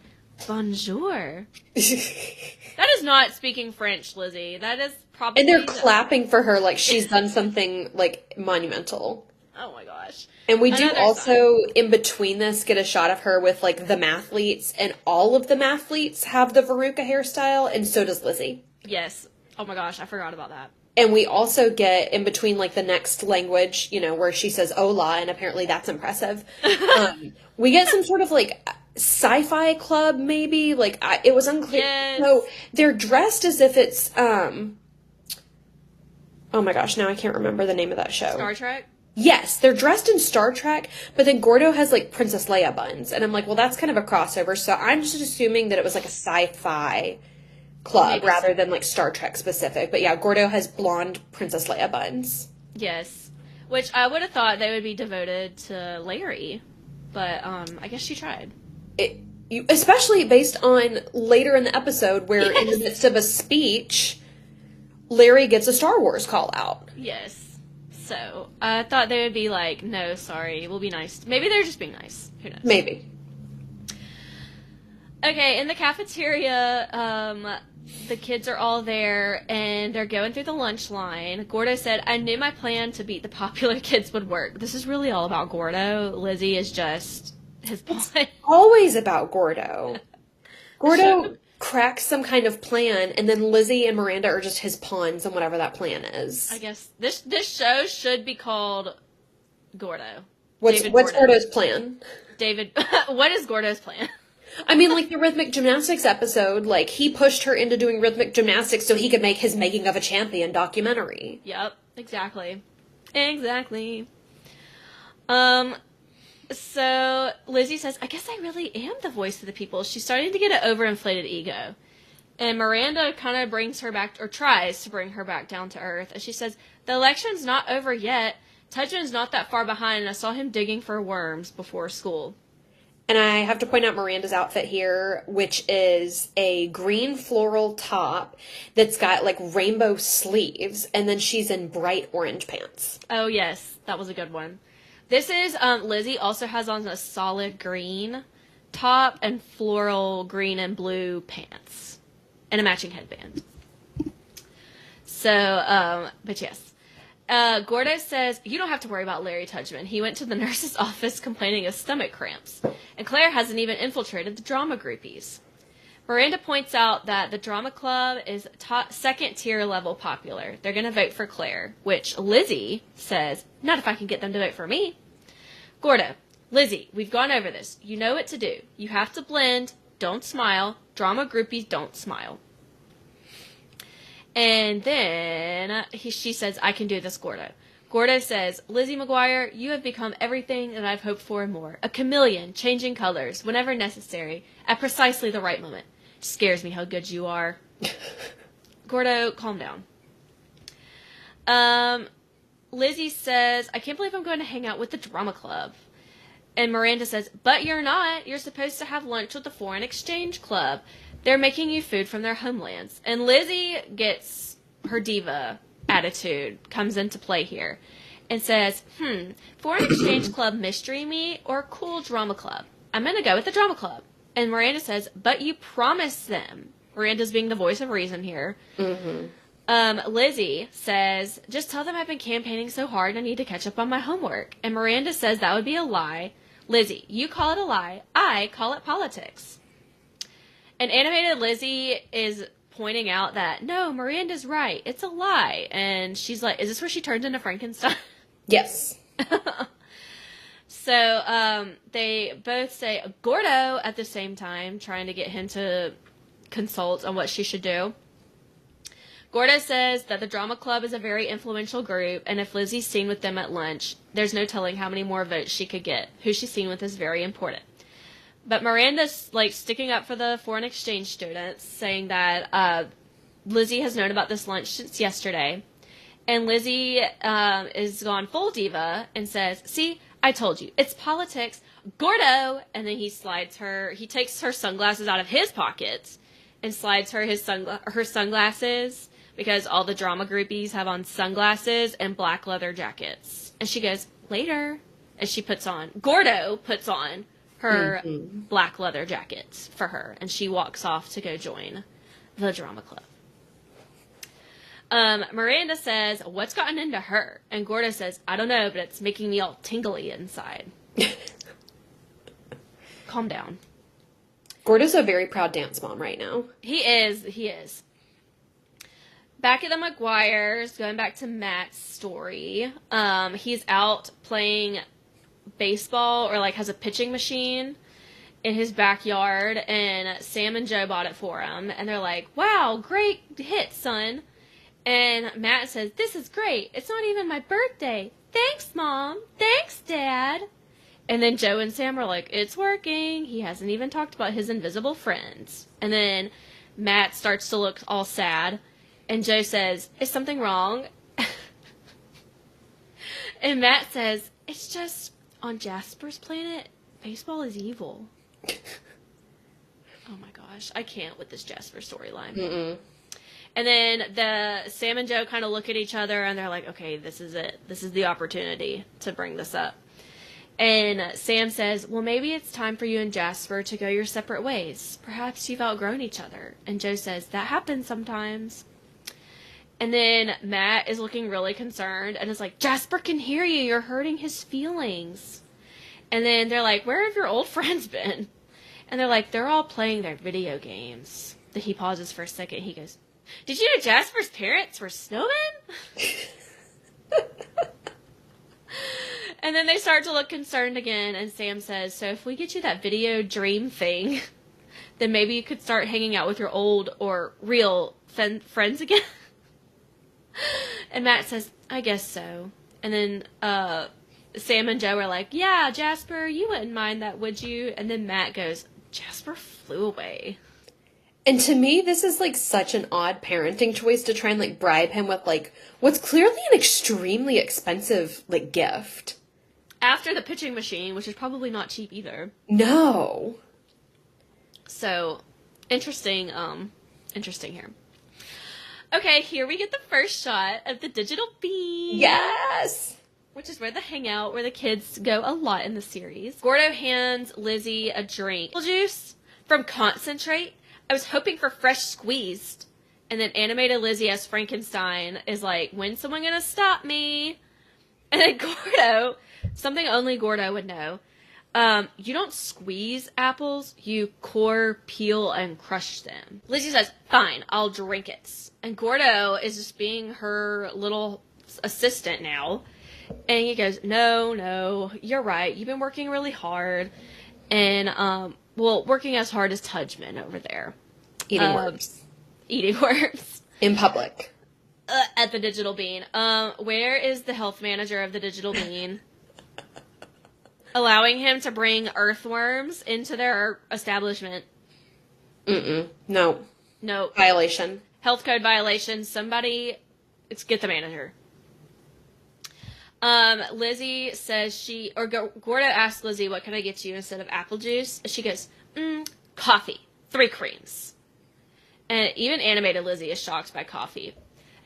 bonjour. That is not speaking French, Lizzie. That is probably... And they're clapping for her like she's done something, monumental. Oh my gosh. And we do also, in between this, get a shot of her with, the mathletes, and all of the mathletes have the Veruca hairstyle, and so does Lizzie. Yes. Oh my gosh, I forgot about that. And we also get, in between, the next language, where she says hola, and apparently that's impressive. We get some sort of, sci-fi club, maybe? It was unclear. Yes. So, they're dressed as if it's, oh my gosh, now I can't remember the name of that show. Star Trek? Yes, they're dressed in Star Trek, but then Gordo has, Princess Leia buns. And I'm like, well, that's kind of a crossover, so I'm just assuming that it was, a sci-fi club rather than, Star Trek specific. But yeah, Gordo has blonde Princess Leia buns. Yes. Which I would have thought they would be devoted to Larry. But, I guess she tried. Especially based on later in the episode where in the midst of a speech, Larry gets a Star Wars call out. Yes. So, I thought they would be like, no, sorry, we'll be nice. Maybe they're just being nice. Who knows? Maybe. Okay, in the cafeteria, the kids are all there, and they're going through the lunch line. Gordo said, I knew my plan to beat the popular kids would work. This is really all about Gordo. Lizzie is just his pawn. It's always about Gordo. Gordo cracks some kind of plan, and then Lizzie and Miranda are just his pawns on whatever that plan is. I guess this show should be called Gordo. What's Gordo's plan? David, what is Gordo's plan? I mean, the rhythmic gymnastics episode, he pushed her into doing rhythmic gymnastics so he could make his Making of a Champion documentary. Yep, exactly. So Lizzie says, I guess I really am the voice of the people. She's starting to get an overinflated ego. And Miranda kind of brings her back, or tries to bring her back down to earth. And she says, the election's not over yet. Tudgman's not that far behind, and I saw him digging for worms before school. And I have to point out Miranda's outfit here, which is a green floral top that's got, rainbow sleeves, and then she's in bright orange pants. Oh, yes. That was a good one. This is, Lizzie also has on a solid green top and floral green and blue pants. And a matching headband. So, but yes. Gordo says, you don't have to worry about Larry Tudgman. He went to the nurse's office complaining of stomach cramps. And Claire hasn't even infiltrated the drama groupies. Miranda points out that the drama club is second-tier level popular. They're going to vote for Claire, which Lizzie says, not if I can get them to vote for me. Gordo, Lizzie, we've gone over this. You know what to do. You have to blend. Don't smile. Drama groupies don't smile. And then she says, I can do this, Gordo. Gordo says, Lizzie McGuire, you have become everything that I've hoped for and more. A chameleon, changing colors, whenever necessary, at precisely the right moment. It scares me how good you are. Gordo, calm down. Lizzie says, I can't believe I'm going to hang out with the drama club. And Miranda says, but you're not. You're supposed to have lunch with the foreign exchange club. They're making you food from their homelands. And Lizzie gets her diva attitude, comes into play here, and says, foreign exchange club mystery meat or cool drama club? I'm going to go with the drama club. And Miranda says, but you promised them. Miranda's being the voice of reason here. Lizzie says, just tell them I've been campaigning so hard I need to catch up on my homework. And Miranda says that would be a lie. Lizzie, you call it a lie. I call it politics. And animated Lizzie is pointing out that, no, Miranda's right. It's a lie. And she's like, is this where she turns into Frankenstein? Yes. So they both say Gordo at the same time, trying to get him to consult on what she should do. Gordo says that the drama club is a very influential group, and if Lizzie's seen with them at lunch, there's no telling how many more votes she could get. Who she's seen with is very important. But Miranda's, sticking up for the foreign exchange students, saying that Lizzie has known about this lunch since yesterday. And Lizzie is gone full diva and says, see, I told you, it's politics. Gordo! And then he takes her sunglasses out of his pockets and slides her her sunglasses, because all the drama groupies have on sunglasses and black leather jackets. And she goes, later. And Gordo puts on her black leather jackets for her, and she walks off to go join the drama club. Miranda says, what's gotten into her? And Gordo says, I don't know, but it's making me all tingly inside. Calm down. Gordo's a very proud dance mom right now. He is. Back at the McGuires, going back to Matt's story, he's out playing baseball, or has a pitching machine in his backyard, and Sam and Joe bought it for him, and they're like, wow, great hit, son. And Matt says, this is great. It's not even my birthday. Thanks, Mom. Thanks, Dad. And then Joe and Sam are like, it's working. He hasn't even talked about his invisible friends. And then Matt starts to look all sad, and Joe says, is something wrong? And Matt says, it's just, on Jasper's planet, baseball is evil. Oh my gosh, I can't with this Jasper storyline. And then the Sam and Joe kind of look at each other, and they're like, okay, this is it. This is the opportunity to bring this up. And Sam says, well, maybe it's time for you and Jasper to go your separate ways. Perhaps you've outgrown each other. And Joe says, that happens sometimes. And then Matt is looking really concerned and is like, Jasper can hear you. You're hurting his feelings. And then they're like, where have your old friends been? And they're like, they're all playing their video games. Then he pauses for a second. He goes, did you know Jasper's parents were snowmen? And then they start to look concerned again. And Sam says, so if we get you that video dream thing, then maybe you could start hanging out with your old or real friends again. And Matt says, I guess so. And then Sam and Joe are like, yeah, Jasper, you wouldn't mind that, would you? And then Matt goes, Jasper flew away. And to me, this is such an odd parenting choice to try and bribe him with what's clearly an extremely expensive gift. After the pitching machine, which is probably not cheap either. No. So, interesting here. Okay, here we get the first shot of the digital bean. Yes! Which is where they hang out, where the kids go a lot in the series. Gordo hands Lizzie a drink. Juice from Concentrate. I was hoping for fresh squeezed. And then animated Lizzie as Frankenstein is like, when's someone gonna stop me? And then Gordo, something only Gordo would know, you don't squeeze apples, you core, peel, and crush them. Lizzie says, fine, I'll drink it. And Gordo is just being her little assistant now. And he goes, no, you're right. You've been working really hard. And, working as hard as Tudgeman over there. Eating worms. Eating worms. In public. At the Digital Bean. Where is the health manager of the Digital Bean? Allowing him to bring earthworms into their establishment. No. Violation. Health code violation. Somebody, get the manager. Lizzie says Gordo asks Lizzie, what can I get you instead of apple juice? She goes, coffee. 3 creams. And even animated Lizzie is shocked by coffee.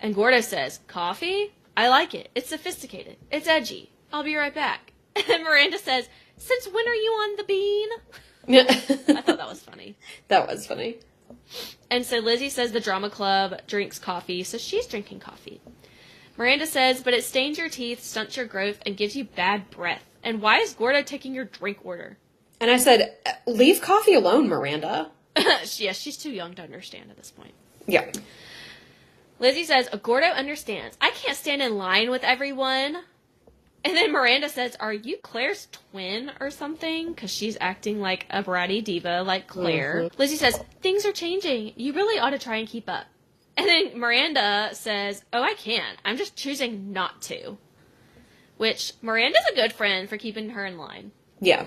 And Gordo says, coffee? I like it. It's sophisticated. It's edgy. I'll be right back. And Miranda says, since when are you on the bean? I thought that was funny. That was funny. And so Lizzie says the drama club drinks coffee, so she's drinking coffee. Miranda says, but it stains your teeth, stunts your growth, and gives you bad breath. And why is Gordo taking your drink order? And I said, leave coffee alone, Miranda. Yes, she's too young to understand at this point. Yeah. Lizzie says, Gordo understands. I can't stand in line with everyone. And then Miranda says, are you Claire's twin or something? Because she's acting like a bratty diva like Claire. Lizzie says, things are changing. You really ought to try and keep up. And then Miranda says, oh, I can. I'm just choosing not to. Which, Miranda's a good friend for keeping her in line. Yeah.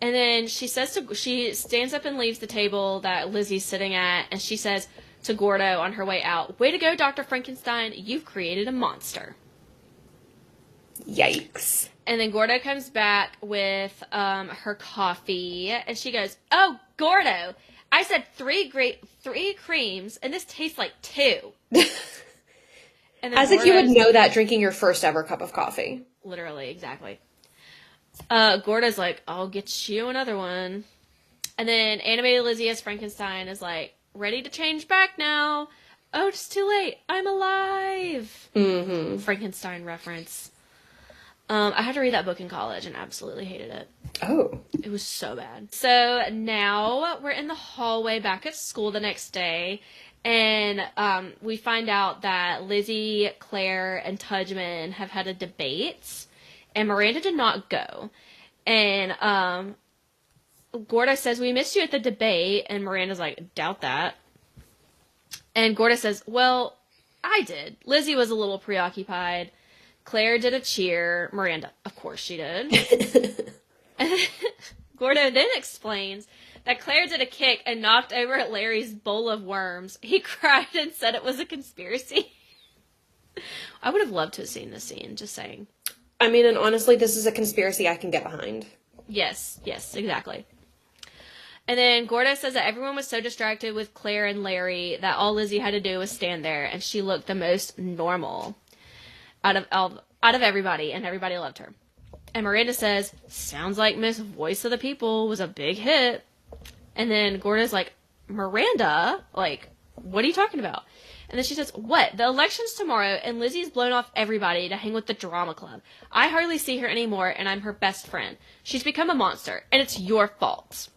And then she stands up and leaves the table that Lizzie's sitting at, and she says to Gordo on her way out, way to go, Dr. Frankenstein, you've created a monster. Yikes. And then Gordo comes back with her coffee, and she goes, oh, Gordo, I said 3 creams, and this tastes like 2. And as if you would know that drinking your first ever cup of coffee. Literally, exactly. Gordo's like, I'll get you another one. And then animated Lizzie as Frankenstein is like, ready to change back now. Oh, it's too late. I'm alive. Frankenstein reference. I had to read that book in college and absolutely hated it. Oh. It was so bad. So now we're in the hallway back at school the next day. And we find out that Lizzie, Claire, and Tudgeman have had a debate. And Miranda did not go. And Gordo says, we missed you at the debate. And Miranda's like, doubt that. And Gordo says, well, I did. Lizzie was a little preoccupied. Claire did a cheer. Miranda, of course she did. And Gordo then explains that Claire did a kick and knocked over Larry's bowl of worms. He cried and said it was a conspiracy. I would have loved to have seen this scene, just saying. I mean, and honestly, this is a conspiracy I can get behind. Yes, exactly. And then Gordo says that everyone was so distracted with Claire and Larry that all Lizzie had to do was stand there, and she looked the most normal out of everybody, and everybody loved her. And Miranda says, sounds like Miss Voice of the People was a big hit. And then Gordo's like, Miranda? Like, what are you talking about? And then she says, what? The election's tomorrow, and Lizzie's blown off everybody to hang with the drama club. I hardly see her anymore, and I'm her best friend. She's become a monster, and it's your fault.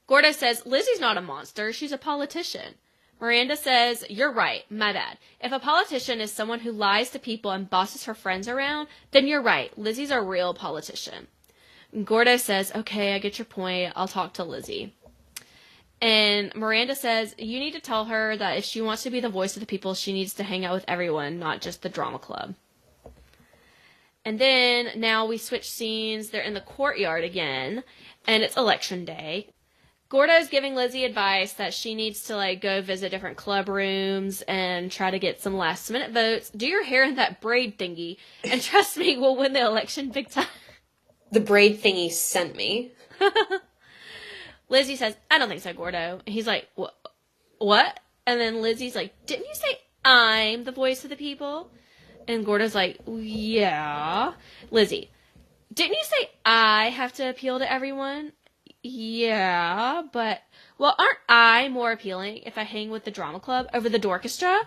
Gordo says, Lizzie's not a monster. She's a politician. Miranda says, you're right. My bad. If a politician is someone who lies to people and bosses her friends around, then you're right. Lizzie's a real politician. Gordo says, okay, I get your point. I'll talk to Lizzie. And Miranda says, you need to tell her that if she wants to be the voice of the people, she needs to hang out with everyone, not just the drama club. And then now we switch scenes. They're in the courtyard again, and it's election day. Gordo's giving Lizzie advice that she needs to, go visit different club rooms and try to get some last-minute votes. Do your hair in that braid thingy, and trust me, we'll win the election big time. The braid thingy sent me. Lizzie says, I don't think so, Gordo. And he's like, what? And then Lizzie's like, didn't you say I'm the voice of the people? And Gordo's like, yeah. Lizzie, didn't you say I have to appeal to everyone? Yeah, but well, aren't I more appealing if I hang with the drama club over the Dorchestra?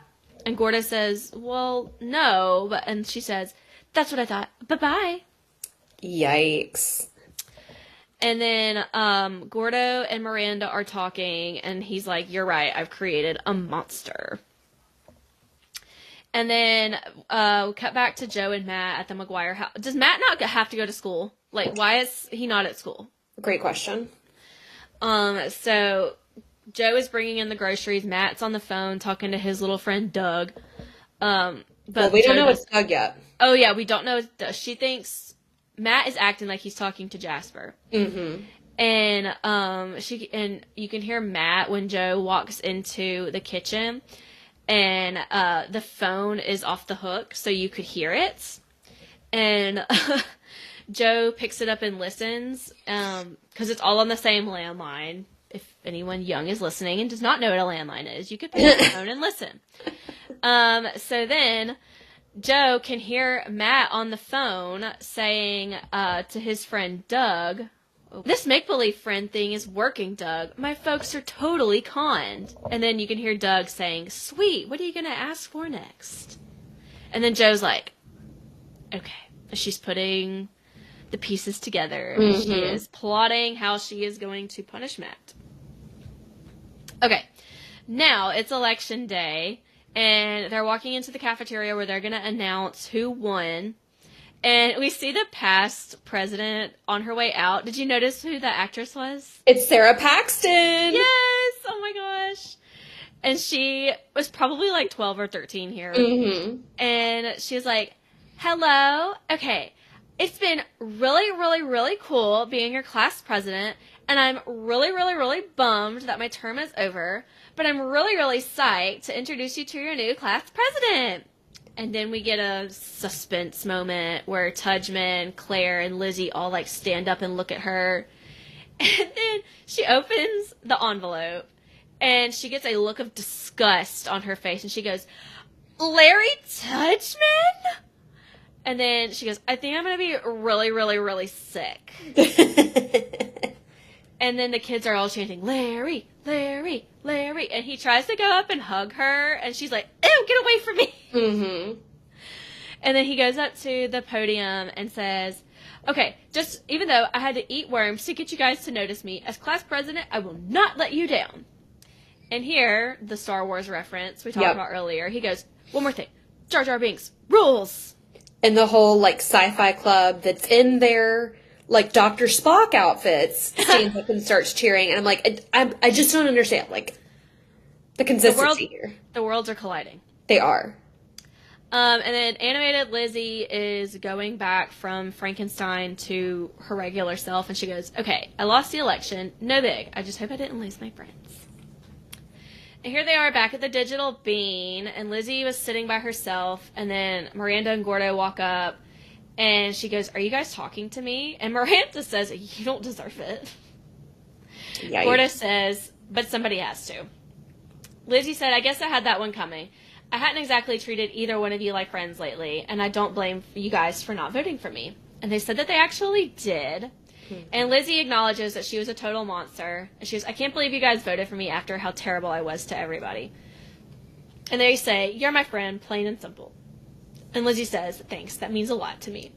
And Gordo says, well, no. And she says, that's what I thought. Bye-bye. Yikes. And then Gordo and Miranda are talking, and he's like, you're right, I've created a monster. And then cut back to Joe and Matt at the McGuire house. Does Matt not have to go to school? Like, why is he not at school? Great question. So Joe is bringing in the groceries. Matt's on the phone talking to his little friend Doug. But we don't know it's Doug yet. Oh, yeah, we don't know it's Doug. She thinks Matt is acting like he's talking to Jasper. Mm-hmm. And you can hear Matt when Joe walks into the kitchen, and the phone is off the hook, so you could hear it. And Joe picks it up and listens, because it's all on the same landline. If anyone young is listening and does not know what a landline is, you could pick up the phone and listen. So then Joe can hear Matt on the phone saying to his friend Doug, this make-believe friend thing is working, Doug. My folks are totally conned. And then you can hear Doug saying, sweet, what are you going to ask for next? And then Joe's like, okay. She's putting the pieces together. Mm-hmm. She is plotting how she is going to punish Matt. Okay. Now, it's election day. And they're walking into the cafeteria where they're going to announce who won. And we see the past president on her way out. Did you notice who the actress was? It's Sarah Paxton. Yes! Oh my gosh. And she was probably like 12 or 13 here. Mm-hmm. And she was like, hello. Okay. It's been really, really, really cool being your class president. And I'm really, really, really bummed that my term is over. But I'm really, really psyched to introduce you to your new class president. And then we get a suspense moment where Tudgman, Claire, and Lizzie all like stand up and look at her. And then she opens the envelope and she gets a look of disgust on her face. And she goes, Larry Tudgman? And then she goes, I think I'm going to be really, really, really sick. And then the kids are all chanting, Larry, Larry, Larry. And he tries to go up and hug her. And she's like, ew, get away from me. Mm-hmm. And then he goes up to the podium and says, okay, just even though I had to eat worms to get you guys to notice me, as class president, I will not let you down. And here, the Star Wars reference we talked about earlier, he goes, one more thing, Jar Jar Binks, rules. And the whole, like, sci-fi club that's in their, like, Dr. Spock outfits stands up and starts cheering. And I'm like, I just don't understand, like, the consistency here. The worlds are colliding. They are. And then animated Lizzie is going back from Frankenstein to her regular self. And she goes, okay, I lost the election. No big. I just hope I didn't lose my friends. And here they are back at the Digital Bean. And Lizzie was sitting by herself. And then Miranda and Gordo walk up. And she goes, are you guys talking to me? And Miranda says, you don't deserve it. Yikes. Gordo says, but somebody has to. Lizzie said, I guess I had that one coming. I hadn't exactly treated either one of you like friends lately, and I don't blame you guys for not voting for me. And they said that they actually did. Mm-hmm. And Lizzie acknowledges that she was a total monster. And she goes, I can't believe you guys voted for me after how terrible I was to everybody. And they say, you're my friend, plain and simple. And Lizzie says, thanks, that means a lot to me.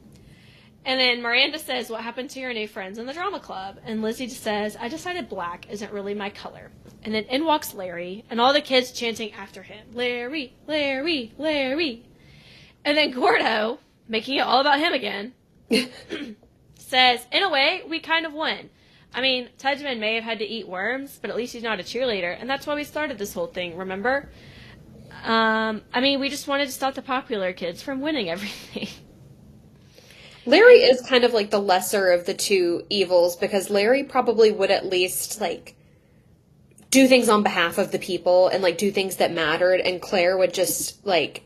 And then Miranda says, what happened to your new friends in the drama club? And Lizzie says, I decided black isn't really my color. And then in walks Larry, and all the kids chanting after him, Larry, Larry, Larry. And then Gordo, making it all about him again, says, in a way, we kind of won. I mean, Tudgman may have had to eat worms, but at least he's not a cheerleader, and that's why we started this whole thing, remember? I mean, we just wanted to stop the popular kids from winning everything. Larry is kind of like the lesser of the two evils, because Larry probably would at least, like, do things on behalf of the people and, like, do things that mattered, and Claire would just, like,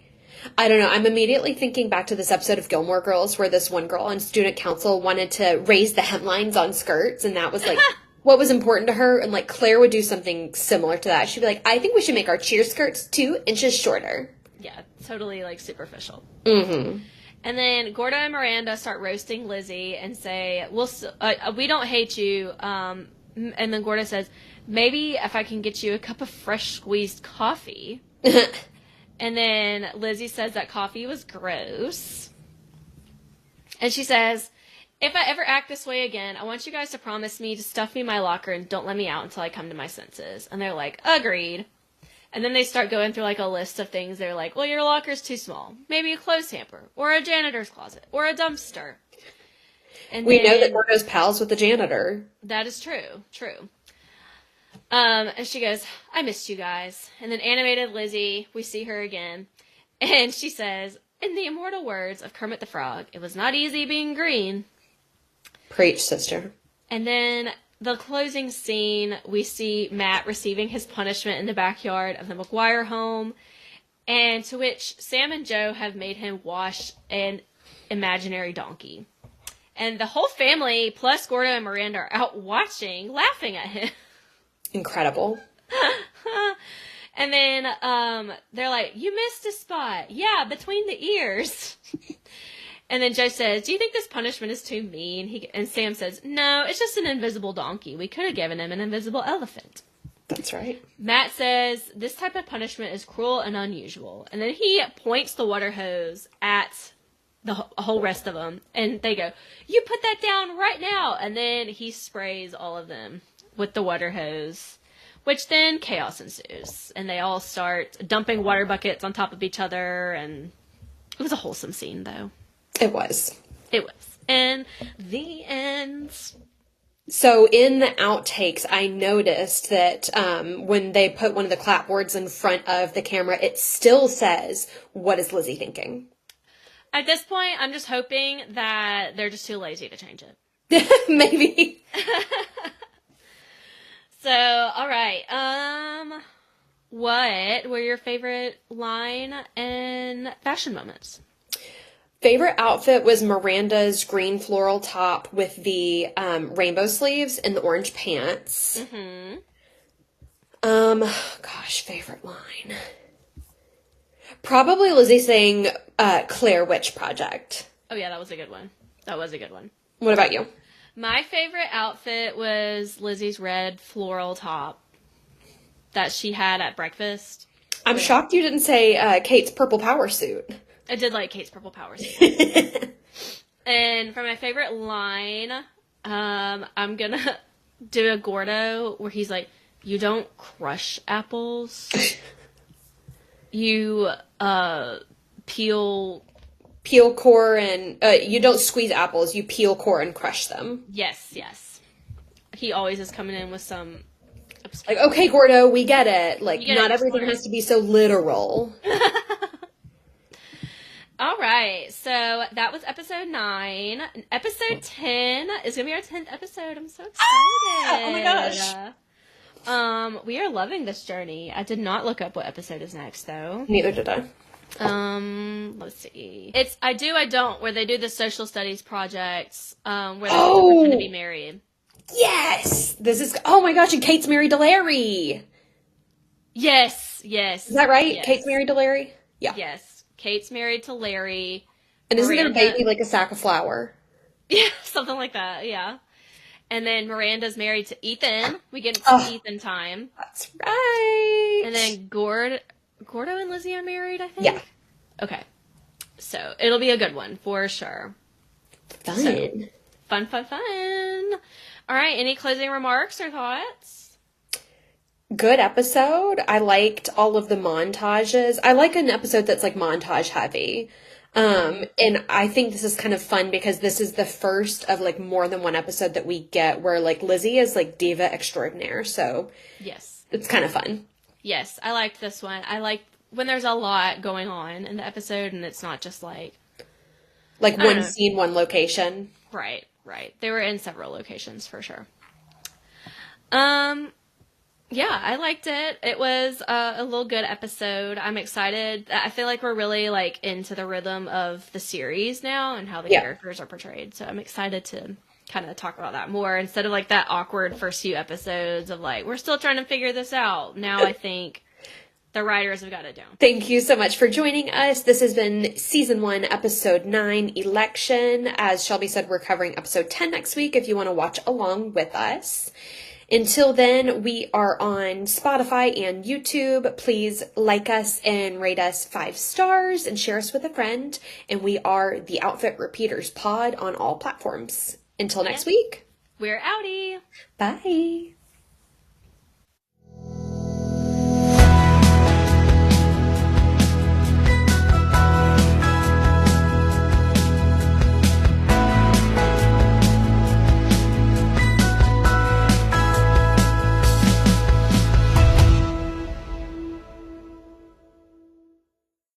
I don't know, I'm immediately thinking back to this episode of Gilmore Girls where this one girl on student council wanted to raise the hemlines on skirts, and that was, like, what was important to her, and, like, Claire would do something similar to that. She'd be like, I think we should make our cheer skirts 2 inches shorter. Yeah, totally, like, superficial. Mm-hmm. And then Gordo and Miranda start roasting Lizzie and say, we don't hate you, And then Gordo says, maybe if I can get you a cup of fresh squeezed coffee. And then Lizzie says that coffee was gross. And she says, if I ever act this way again, I want you guys to promise me to stuff me in my locker and don't let me out until I come to my senses. And they're like, agreed. And then they start going through like a list of things. They're like, well, your locker's too small. Maybe a clothes hamper or a janitor's closet or a dumpster. And we know that Gordo's pals with the janitor. That is true. True. And she goes, I missed you guys. And then animated Lizzie, we see her again. And she says, in the immortal words of Kermit the Frog, it was not easy being green. Preach, sister. And then the closing scene, we see Matt receiving his punishment in the backyard of the McGuire home. And to which Sam and Joe have made him wash an imaginary donkey. And the whole family, plus Gordo and Miranda, are out watching, laughing at him. Incredible. And then they're like, you missed a spot. Yeah, between the ears. And then Joe says, do you think this punishment is too mean? And Sam says, no, it's just an invisible donkey. We could have given him an invisible elephant. That's right. Matt says, this type of punishment is cruel and unusual. And then he points the water hose at the whole rest of them. And they go, you put that down right now. And then he sprays all of them with the water hose, which then chaos ensues. And they all start dumping water buckets on top of each other. And it was a wholesome scene, though. It was. It was. And the end. So in the outtakes, I noticed that when they put one of the clapboards in front of the camera, it still says, what is Lizzie thinking? At this point, I'm just hoping that they're just too lazy to change it. Maybe. So, all right. What were your favorite line and fashion moments? Favorite outfit was Miranda's green floral top with the rainbow sleeves and the orange pants. Mm-hmm. Gosh, favorite line. Probably Lizzie saying Claire Witch Project. Oh, yeah, that was a good one. That was a good one. What about you? My favorite outfit was Lizzie's red floral top that she had at breakfast. I'm shocked you didn't say Kate's purple power suit. I did like Kate's purple power suit. And for my favorite line, I'm going to do a Gordo where he's like, you don't crush apples. You peel core and you don't squeeze apples, you peel core and crush them. Yes, yes. He always is coming in with some like, okay, Gordo, we get it. Like, not everything has to be so literal. All right, so that was episode 9. Episode 10 is going to be our 10th episode. I'm so excited. Oh my gosh. We are loving this journey. I did not look up what episode is next, though. Neither did I. Let's see. It's I Do, I Don't, where they do the social studies projects, where they pretend to be married. Yes! This is, oh my gosh, and Kate's married to Larry. Yes, yes. Is that right? Yes. Kate's married to Larry? Yeah. Yes. Kate's married to Larry. And isn't their baby like a sack of flour? Yeah, something like that, yeah. And then Miranda's married to Ethan. We get some Ethan time. That's right. And then Gordo and Lizzie are married, I think? Yeah. Okay. So, it'll be a good one, for sure. Fun. So, fun. All right, any closing remarks or thoughts? Good episode. I liked all of the montages. I like an episode that's like montage heavy. And I think this is kind of fun because this is the first of like more than one episode that we get where like Lizzie is like diva extraordinaire. So yes, it's kind of fun. Yes, I liked this one. I like when there's a lot going on in the episode and it's not just like one scene, one location. Right. They were in several locations for sure. Yeah, I liked it. It was a little good episode. I'm excited. I feel like we're really like into the rhythm of the series now and how the characters are portrayed. So I'm excited to kind of talk about that more instead of like that awkward first few episodes of like, we're still trying to figure this out. Now I think the writers have got it down. Thank you so much for joining us. This has been Season 1, Episode 9, Election. As Shelby said, we're covering Episode 10 next week if you want to watch along with us. Until then, we are on Spotify and YouTube. Please like us and rate us 5 stars and share us with a friend. And we are the Outfit Repeaters Pod on all platforms. Until next week. We're outie. Bye.